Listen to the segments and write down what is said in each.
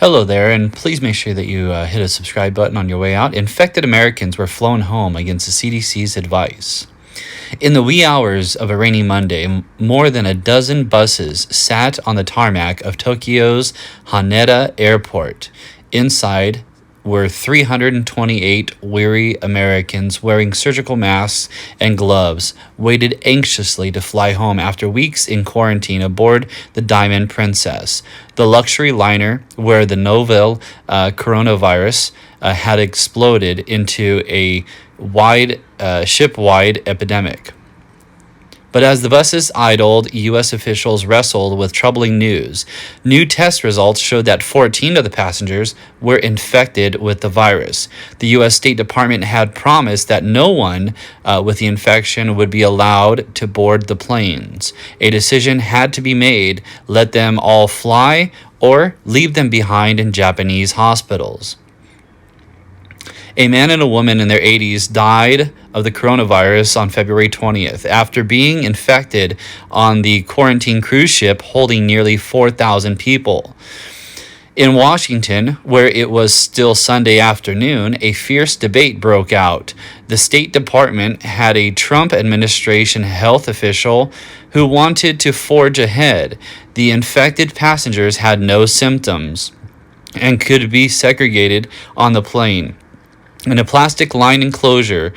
Hello there, and please make sure that you hit a subscribe button on your way out. Infected Americans were flown home against the CDC's advice. In the wee hours of a rainy Monday, more than a dozen buses sat on the tarmac of Tokyo's Haneda Airport. Inside were 328 weary Americans wearing surgical masks and gloves, waited anxiously to fly home after weeks in quarantine aboard the Diamond Princess, the luxury liner where the novel coronavirus had exploded into a ship-wide epidemic. But as the buses idled, U.S. officials wrestled with troubling news. New test results showed that 14 of the passengers were infected with the virus. The U.S. State Department had promised that no one with the infection would be allowed to board the planes. A decision had to be made: let them all fly or leave them behind in Japanese hospitals. A man and a woman in their 80s died of the coronavirus on February 20th after being infected on the quarantine cruise ship holding nearly 4,000 people. In Washington, where it was still Sunday afternoon, a fierce debate broke out. The State Department had a Trump administration health official who wanted to forge ahead. The infected passengers had no symptoms and could be segregated on the plane in a plastic-lined enclosure,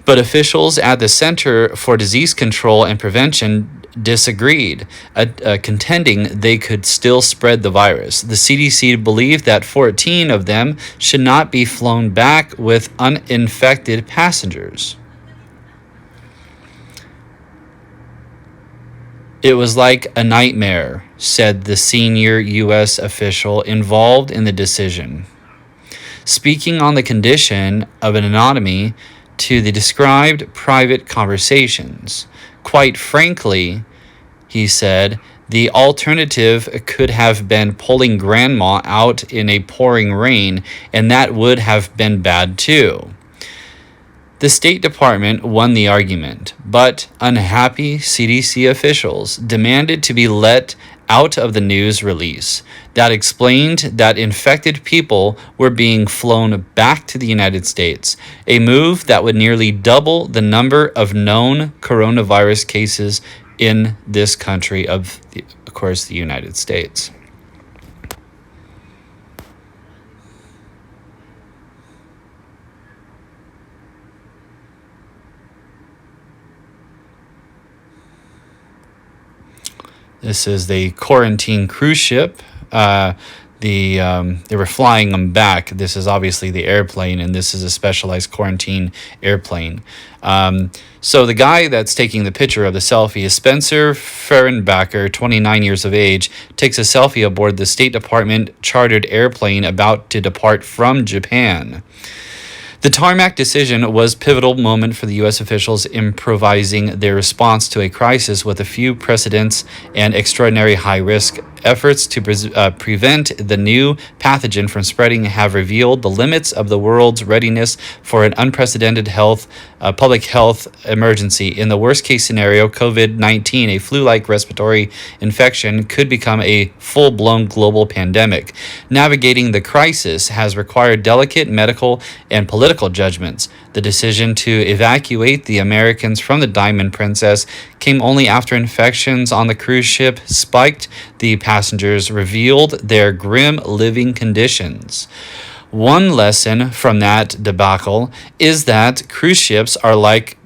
but officials at the Center for Disease Control and Prevention disagreed, contending they could still spread the virus. The CDC believed that 14 of them should not be flown back with uninfected passengers. It was like a nightmare, said the senior U.S. official involved in the decision, speaking on the condition of an anonymity to the described private conversations. Quite frankly, he said, the alternative could have been pulling grandma out in a pouring rain, and that would have been bad too. The State Department won the argument, but unhappy CDC officials demanded to be let out of the news release that explained that infected people were being flown back to the United States, a move that would nearly double the number of known coronavirus cases in this country of course, the United States. This is the quarantine cruise ship. They were flying them back. This is obviously the airplane, and this is a specialized quarantine airplane. So the guy that's taking the picture of the selfie is Spencer Fehrenbacher, 29 years of age, takes a selfie aboard the State Department chartered airplane about to depart from Japan. The tarmac decision was a pivotal moment for the U.S. officials improvising their response to a crisis with a few precedents and extraordinary high-risk. Efforts to prevent the new pathogen from spreading have revealed the limits of the world's readiness for an unprecedented public health emergency. In the worst-case scenario, Cavid-19, a flu-like respiratory infection, could become a full-blown global pandemic. Navigating the crisis has required delicate medical and political judgments. The decision to evacuate the Americans from the Diamond Princess came only after infections on the cruise ship spiked. The passengers revealed their grim living conditions. One lesson from that debacle is that cruise ships are like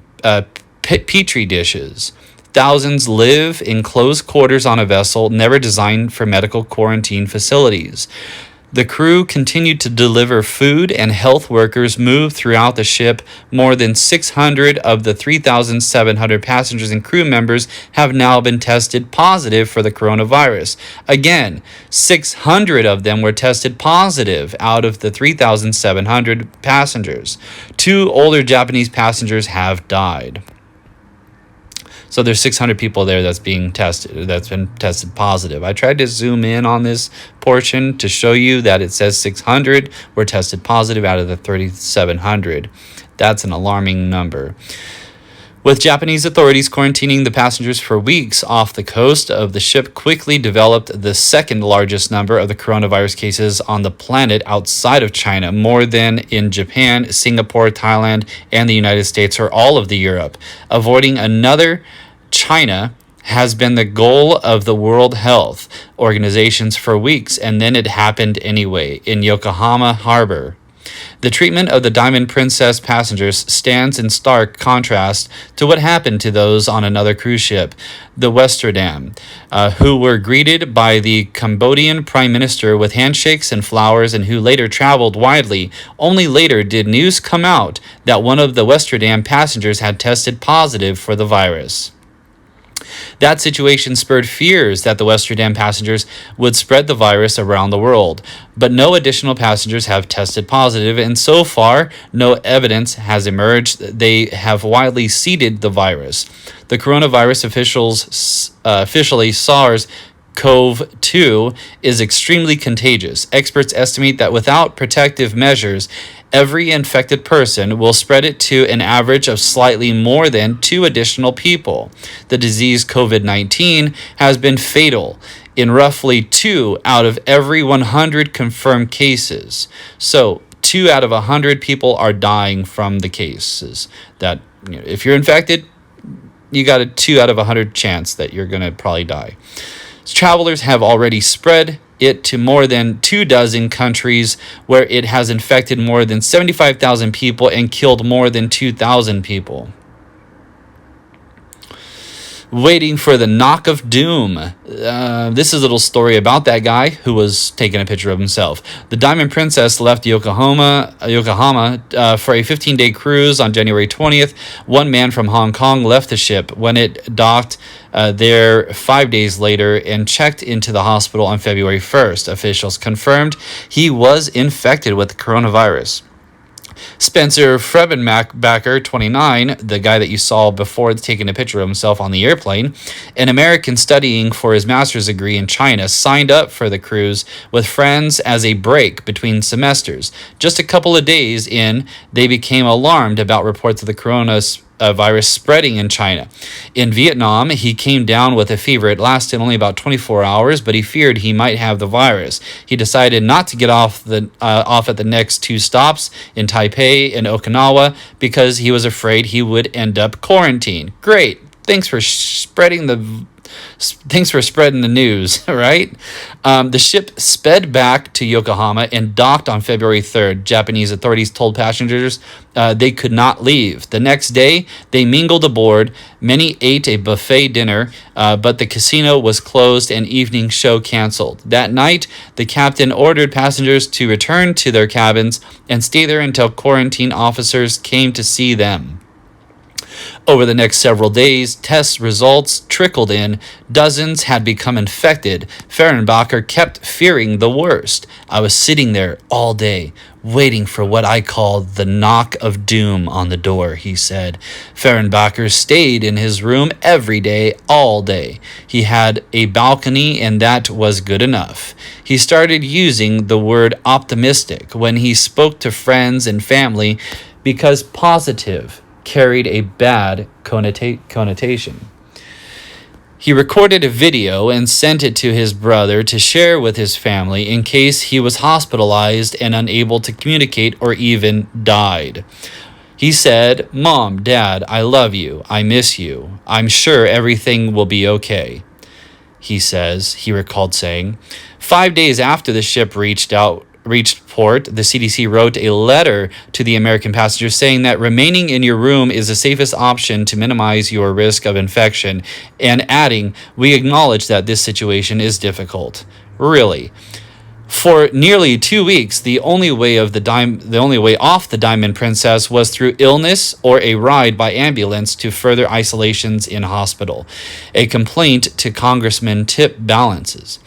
petri dishes. Thousands live in close quarters on a vessel never designed for medical quarantine facilities. The crew continued to deliver food, and health workers moved throughout the ship. More than 600 of the 3,700 passengers and crew members have now been tested positive for the coronavirus. Again, 600 of them were tested positive out of the 3,700 passengers. 2 older Japanese passengers have died. So there's 600 people there that's been tested positive. I tried to zoom in on this portion to show you that it says 600 were tested positive out of the 3,700. That's an alarming number. With Japanese authorities quarantining the passengers for weeks off the coast of the ship quickly developed the second largest number of the coronavirus cases on the planet outside of China, more than in Japan, Singapore, Thailand, and the United States, or all of the Europe. Avoiding another China has been the goal of the World Health Organizations for weeks, and then it happened anyway in Yokohama Harbor. The treatment of the Diamond Princess passengers stands in stark contrast to what happened to those on another cruise ship, the Westerdam, who were greeted by the Cambodian Prime Minister with handshakes and flowers and who later traveled widely. Only later did news come out that one of the Westerdam passengers had tested positive for the virus. That situation spurred fears that the Westerdam passengers would spread the virus around the world, but no additional passengers have tested positive, and so far, no evidence has emerged. They have widely seeded the virus. The coronavirus officially SARS-CoV-2 is extremely contagious. Experts estimate that without protective measures, every infected person will spread it to an average of slightly more than 2 additional people. The disease COVID-19 has been fatal in roughly 2 out of every 100 confirmed cases. So 2 out of 100 people are dying from the cases. That, if you're infected, you got a 2 out of 100 chance that you're going to probably die. Travelers have already spread it to more than 24 countries, where it has infected more than 75,000 people and killed more than 2,000 people. Waiting for the knock of doom. This is a little story about that guy who was taking a picture of himself. The Diamond Princess left Yokohama for a 15-day cruise on January 20th. One man from Hong Kong left the ship when it docked there 5 days later and checked into the hospital on February 1st. Officials confirmed he was infected with the coronavirus. Spencer Frebenbacher, 29, the guy that you saw before taking a picture of himself on the airplane, an American studying for his master's degree in China, signed up for the cruise with friends as a break between semesters. Just a couple of days in, they became alarmed about reports of the coronavirus spreading in China. In Vietnam, he came down with a fever. It lasted only about 24 hours, but he feared he might have the virus. He decided not to get off at the next 2 stops in Taipei and Okinawa because he was afraid he would end up quarantined. Great. Thanks for spreading the news, right? The ship sped back to Yokohama and docked on February 3rd. Japanese authorities told passengers they could not leave. The next day, they mingled aboard. Many ate a buffet dinner, but the casino was closed and evening show canceled. That night, the captain ordered passengers to return to their cabins and stay there until quarantine officers came to see them. Over the next several days, test results trickled in. Dozens had become infected. Fehrenbacher kept fearing the worst. I was sitting there all day, waiting for what I called the knock of doom on the door, he said. Fehrenbacher stayed in his room every day, all day. He had a balcony, and that was good enough. He started using the word optimistic when he spoke to friends and family because positive carried a bad connotation. He recorded a video and sent it to his brother to share with his family in case he was hospitalized and unable to communicate or even died. He said, "Mom, Dad, I love you. I miss you. I'm sure everything will be okay." He recalled saying. 5 days after the ship reached port, the CDC wrote a letter to the American passengers saying that remaining in your room is the safest option to minimize your risk of infection, and adding, "We acknowledge that this situation is difficult." Really. For nearly 2 weeks, the only way off the Diamond Princess was through illness or a ride by ambulance to further isolations in hospital. A complaint to Congressman Tip balances.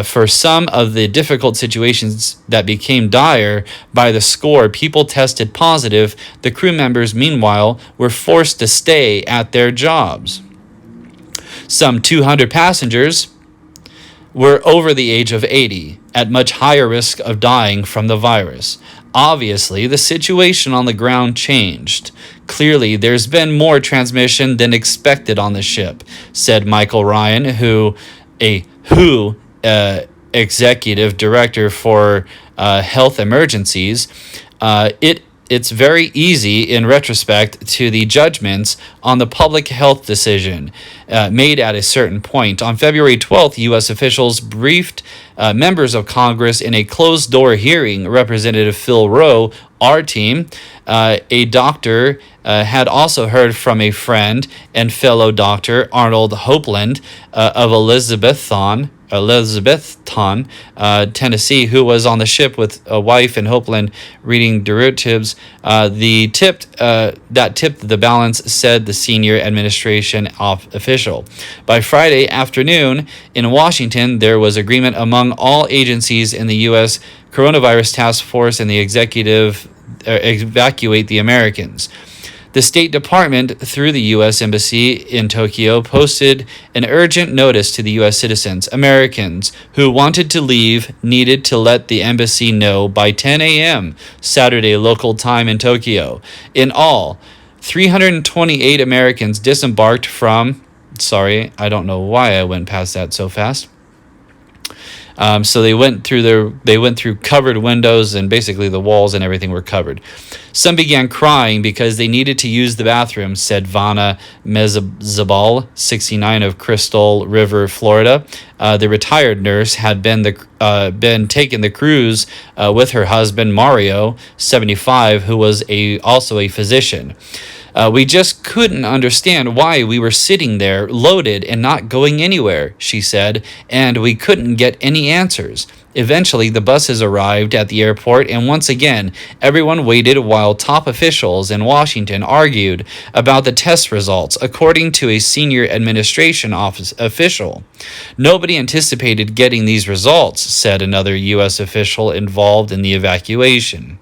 For some of the difficult situations that became dire by the score, people tested positive. The crew members, meanwhile, were forced to stay at their jobs. Some 200 passengers were over the age of 80, at much higher risk of dying from the virus. Obviously, the situation on the ground changed. Clearly, there's been more transmission than expected on the ship, said Michael Ryan, WHO executive director for health emergencies. It's very easy in retrospect to the judgments on the public health decision made at a certain point. On February 12th, U.S. officials briefed members of Congress in a closed-door hearing. Representative Phil Rowe, our team, a doctor, had also heard from a friend and fellow doctor, Arnold Hopeland of Elizabethton, Tennessee, who was on the ship with a wife and Hopeland reading derivatives. That tipped the balance, said the senior administration official. By Friday afternoon in Washington, there was agreement among all agencies in the U.S. Coronavirus Task Force and the executive evacuate the Americans. The State Department, through the U.S. Embassy in Tokyo, posted an urgent notice to the U.S. citizens. Americans who wanted to leave needed to let the embassy know by 10 a.m. Saturday local time in Tokyo. In all, 328 Americans disembarked from... Sorry, I don't know why I went past that so fast. So they went through covered windows, and basically the walls and everything were covered. Some began crying because they needed to use the bathroom, said Vanna Mezabal, 69, of Crystal River, Florida. The retired nurse had been taking the cruise with her husband Mario, 75, who was also a physician. We just couldn't understand why we were sitting there loaded and not going anywhere, she said, and we couldn't get any answers. Eventually, the buses arrived at the airport, and once again, everyone waited while top officials in Washington argued about the test results, according to a senior administration official. Nobody anticipated getting these results, said another U.S. official involved in the evacuation.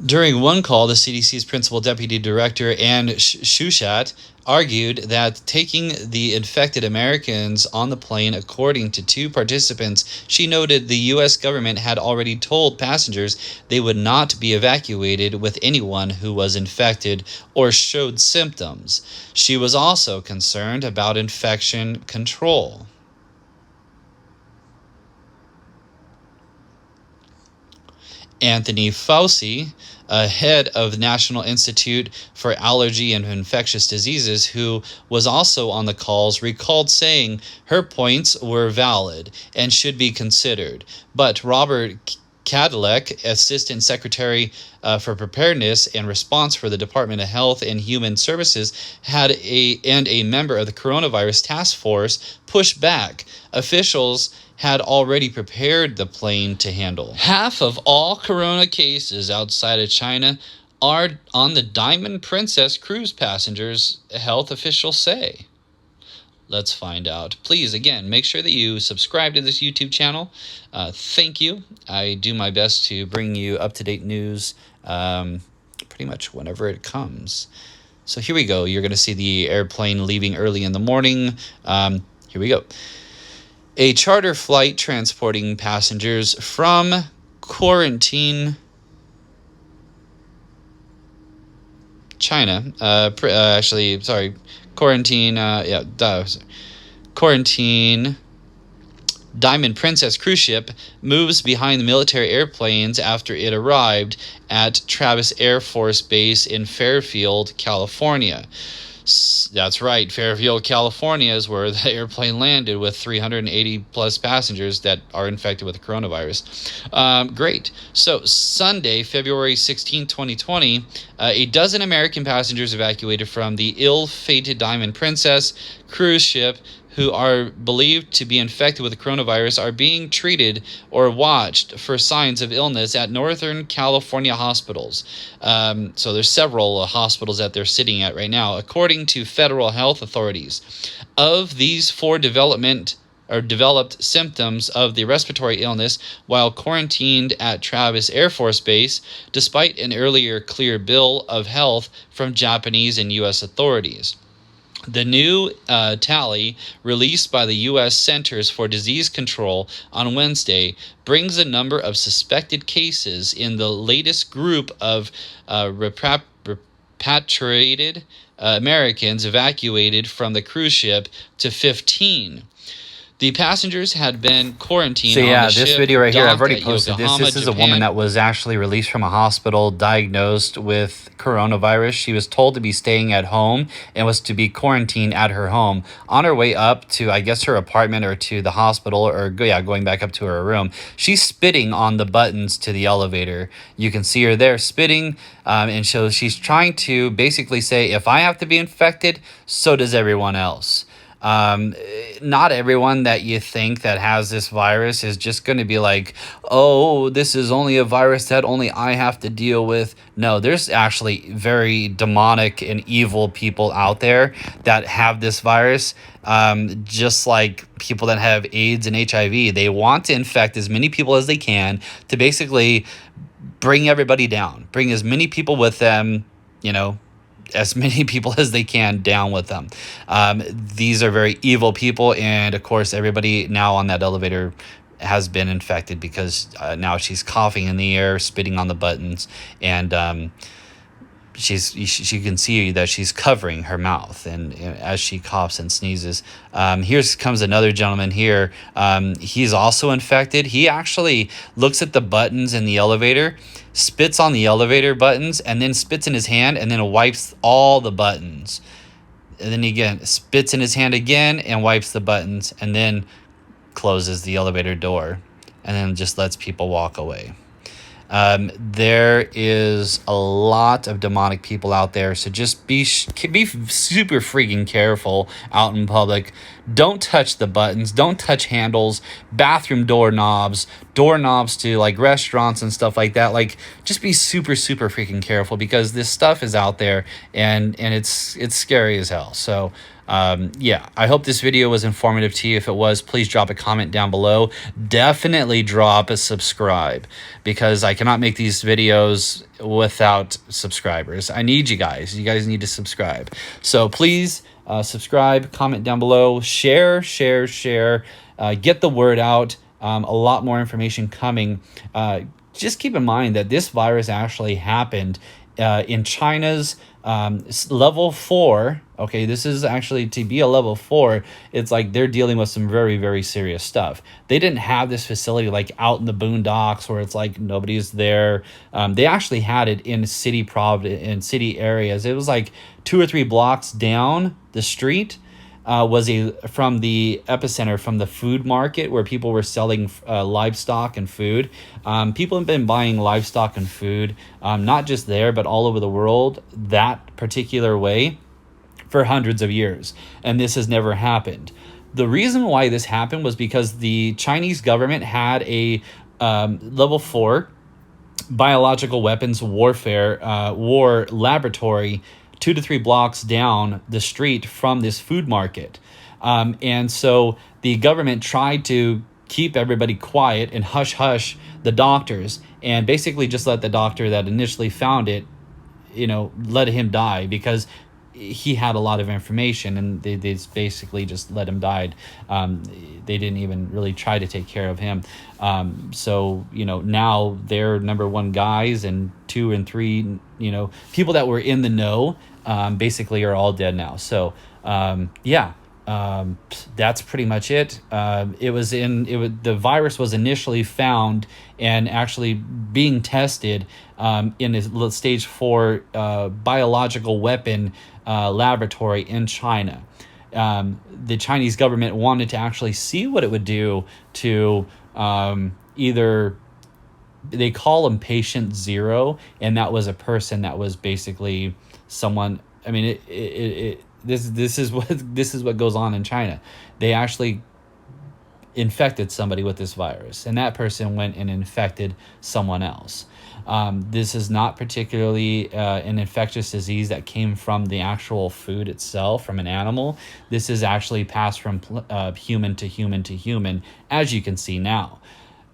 During one call, the CDC's principal deputy director, Ann Shushat, argued that taking the infected Americans on the plane, according to two participants, she noted the U.S. government had already told passengers they would not be evacuated with anyone who was infected or showed symptoms. She was also concerned about infection control. Anthony Fauci, head of the National Institute for Allergy and Infectious Diseases, who was also on the calls, recalled saying her points were valid and should be considered. But Robert Cadillac, Assistant Secretary for Preparedness and Response for the Department of Health and Human Services, and a member of the Coronavirus Task Force, pushed back. Officials had already prepared the plane to handle. Half of all corona cases outside of China are on the Diamond Princess cruise passengers, health officials say. Let's find out. Please, again, make sure that you subscribe to this YouTube channel. Thank you. I do my best to bring you up-to-date news pretty much whenever it comes. So here we go. You're going to see the airplane leaving early in the morning. Here we go. A charter flight transporting passengers from quarantine China. Quarantine Diamond Princess cruise ship moves behind the military airplanes after it arrived at Travis Air Force Base in Fairfield, California. That's right, Fairfield, California is where the airplane landed with 380 plus passengers that are infected with the coronavirus. Great. So Sunday, February 16, 2020, a dozen American passengers evacuated from the ill-fated Diamond Princess cruise ship who are believed to be infected with the coronavirus are being treated or watched for signs of illness at Northern California hospitals. So there's several hospitals that they're sitting at right now, according to federal health authorities. Of these, 4 developed symptoms of the respiratory illness while quarantined at Travis Air Force Base, despite an earlier clear bill of health from Japanese and U.S. authorities. The new tally released by the U.S. Centers for Disease Control on Wednesday brings the number of suspected cases in the latest group of repatriated Americans evacuated from the cruise ship to 15. The passengers had been quarantined on the ship. This video right here, I've docked already at posted this. Yokohama, This is a woman Japan. that was actually released from a hospital diagnosed with coronavirus. She was told to be staying at home and was to be quarantined at her home. On her way up to, I guess, her apartment or to the hospital, or going back up to her room, she's spitting on the buttons to the elevator. You can see her there spitting, and so she's trying to basically say, if I have to be infected, so does everyone else. Not everyone that you think that has this virus is just going to be like, oh, this is only a virus that only I have to deal with. No, there's actually very demonic and evil people out there that have this virus. Just like people that have AIDS and HIV, they want to infect as many people as they can to basically bring everybody down, bring as many people with them, as many people as they can down with them. These are very evil people, and of course everybody now on that elevator has been infected because now she's coughing in the air, spitting on the buttons, and she can see that she's covering her mouth, and as she coughs and sneezes. Here comes another gentleman here. He's also infected. He actually looks at the buttons in the elevator, spits on the elevator buttons, and then spits in his hand, and then wipes all the buttons. And then again spits in his hand again and wipes the buttons, and then closes the elevator door, and then just lets people walk away. There is a lot of demonic people out there, so just be super freaking careful out in public. Don't touch the buttons, don't touch handles, bathroom doorknobs to like restaurants and stuff like that. Like, just be super freaking careful, because this stuff is out there, and it's scary as hell. So I hope this video was informative to you. If it was, please drop a comment down below. Definitely drop a subscribe, because I cannot make these videos without subscribers. I need you guys. You guys need to subscribe. So please subscribe, comment down below, share. Get the word out. A lot more information coming. Just keep in mind that this virus actually happened in China's level 4. Okay, this is actually, to be a level 4, it's like they're dealing with some very serious stuff. They didn't have this facility like out in the boondocks where it's like nobody's there. They actually had it in city areas. It was like 2 or 3 blocks down the street. Was from the epicenter, from the food market where people were selling livestock and food. People have been buying livestock and food, not just there, but all over the world, that particular way, for hundreds of years. And this has never happened. The reason why this happened was because the Chinese government had a level 4 biological weapons warfare war laboratory 2 to 3 blocks down the street from this food market. And so the government tried to keep everybody quiet and hush the doctors, and basically just let the doctor that initially found it, let him die, because he had a lot of information, and they basically just let him die. They didn't even really try to take care of him. So now their number 1 guys and 2 and 3, people that were in the know, basically are all dead now. So that's pretty much it. The virus was initially found and actually being tested in a stage 4 biological weapon laboratory in China. The Chinese government wanted to actually see what it would do to either, they call them patient 0, and that was a person that was basically someone. I mean, this is what goes on in China. They actually infected somebody with this virus, and that person went and infected someone else. This is not particularly an infectious disease that came from the actual food itself, from an animal. This is actually passed from human to human to human, as you can see now.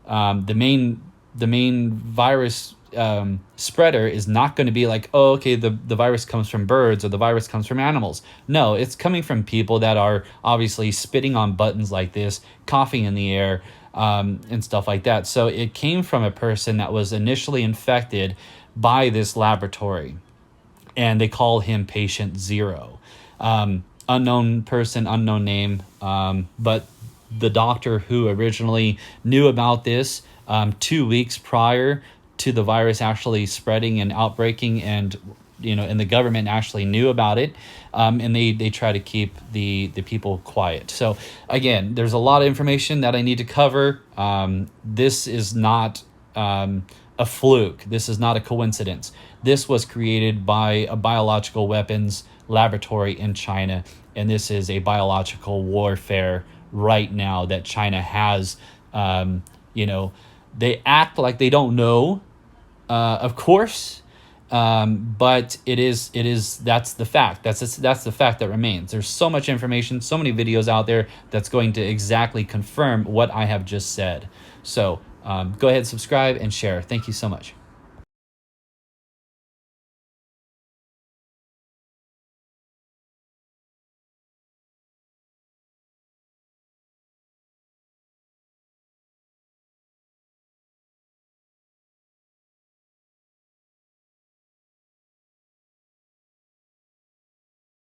The main virus spreader is not going to be like, oh, okay, the virus comes from birds or the virus comes from animals. No, it's coming from people that are obviously spitting on buttons like this, coughing in the air, and stuff like that. So it came from a person that was initially infected by this laboratory, and they call him patient zero. Unknown person, unknown name, but the doctor who originally knew about this 2 weeks prior to the virus actually spreading and outbreaking, and and the government actually knew about it, and they try to keep the people quiet. So again, there's a lot of information that I need to cover. This is not a fluke. This is not a coincidence. This was created by a biological weapons laboratory in China, and this is a biological warfare right now that China has. They act like they don't know, of course, but it is that's the fact. That's the fact that remains. There's so much information, so many videos out there that's going to exactly confirm what I have just said. So go ahead, subscribe, and share. Thank you so much.